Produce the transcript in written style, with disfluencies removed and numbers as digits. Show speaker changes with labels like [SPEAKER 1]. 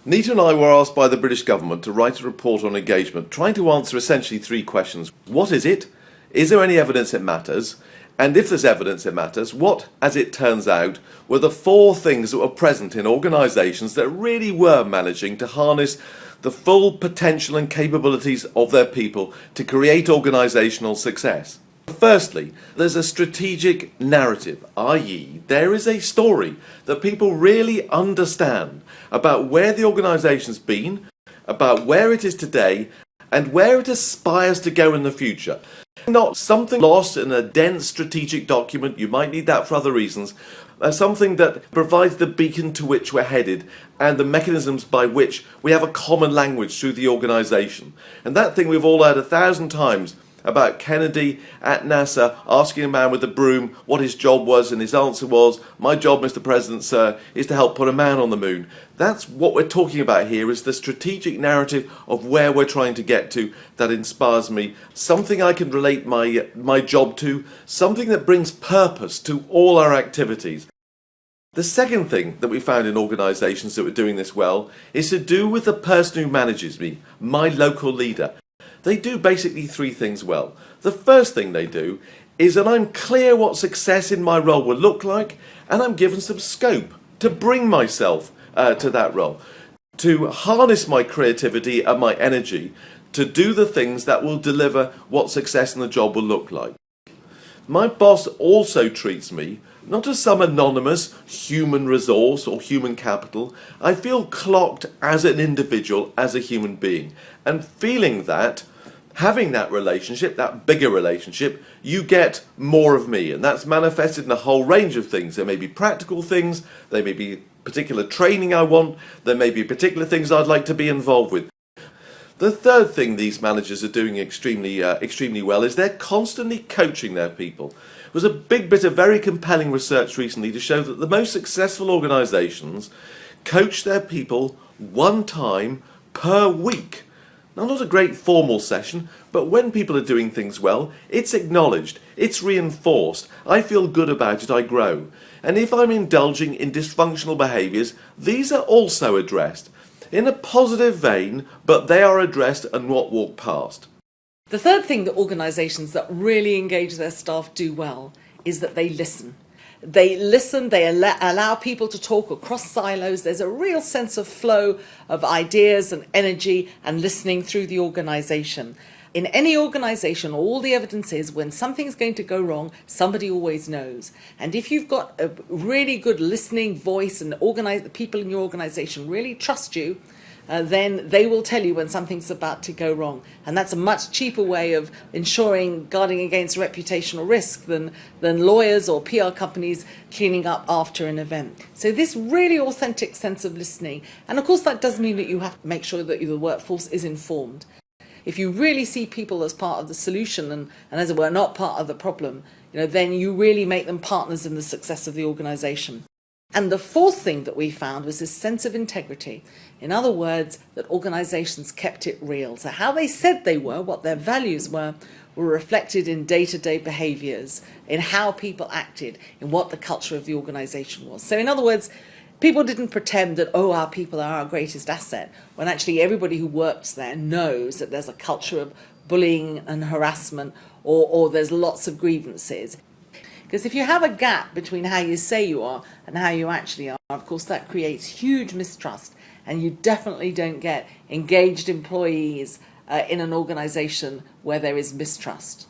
[SPEAKER 1] Nita and I were asked by the British government to write a report on engagement, trying to answer essentially three questions. What is it? Is there any evidence it matters? And if there's evidence it matters, what, as it turns out, were the four things that were present in organisations that really were managing to harness the full potential and capabilities of their people to create organisational success? Firstly, there's a strategic narrative, i.e. there is a story that people really understand about where the organisation's been, about where it is today, and where it aspires to go in the future. Not something lost in a dense strategic document, you might need that for other reasons, something that provides the beacon to which we're headed and the mechanisms by which we have a common language through the organisation. And that thing we've all heard 1,000 times about Kennedy at NASA asking a man with a broom what his job was, and his answer was, "My job, Mr. President, sir, is to help put a man on the moon." That's what we're talking about here, is the strategic narrative of where we're trying to get to that inspires me, something I can relate my job to, something that brings purpose to all our activities. The second thing that we found in organisations that were doing this well is to do with the person who manages me, my local leader. They do basically three things well. The first thing they do is that I'm clear what success in my role will look like, and I'm given some scope to bring myself to that role, to harness my creativity and my energy to do the things that will deliver what success in the job will look like. My boss also treats me not as some anonymous human resource or human capital. I feel clocked as an individual, as a human being, and feeling that, having that relationship, that bigger relationship, you get more of me, and that's manifested in a whole range of things. There may be practical things, there may be particular training I want, there may be particular things I'd like to be involved with. The third thing these managers are doing extremely well is they're constantly coaching their people. There was a big bit of very compelling research recently to show that the most successful organisations coach their people one time per week. Now, not a great formal session, but when people are doing things well, it's acknowledged, it's reinforced, I feel good about it, I grow. And if I'm indulging in dysfunctional behaviours, these are also addressed. In a positive vein, but they are addressed and not walked past.
[SPEAKER 2] The third thing that organisations that really engage their staff do well is that they listen. They listen, they allow people to talk across silos. There's a real sense of flow of ideas and energy and listening through the organisation. In any organisation, all the evidence is when something's going to go wrong, somebody always knows. And if you've got a really good listening voice and the people in your organisation really trust you, then they will tell you when something's about to go wrong. And that's a much cheaper way of guarding against reputational risk than lawyers or PR companies cleaning up after an event. So this really authentic sense of listening. And of course that does mean that you have to make sure that the workforce is informed. If you really see people as part of the solution and as it were, not part of the problem, then you really make them partners in the success of the organisation. And the fourth thing that we found was this sense of integrity. In other words, that organisations kept it real. So how they said they were, what their values were reflected in day-to-day behaviours, in how people acted, in what the culture of the organisation was. So in other words, people didn't pretend that, our people are our greatest asset, when actually everybody who works there knows that there's a culture of bullying and harassment or there's lots of grievances. Because if you have a gap between how you say you are and how you actually are, of course that creates huge mistrust, and you definitely don't get engaged employees in an organisation where there is mistrust.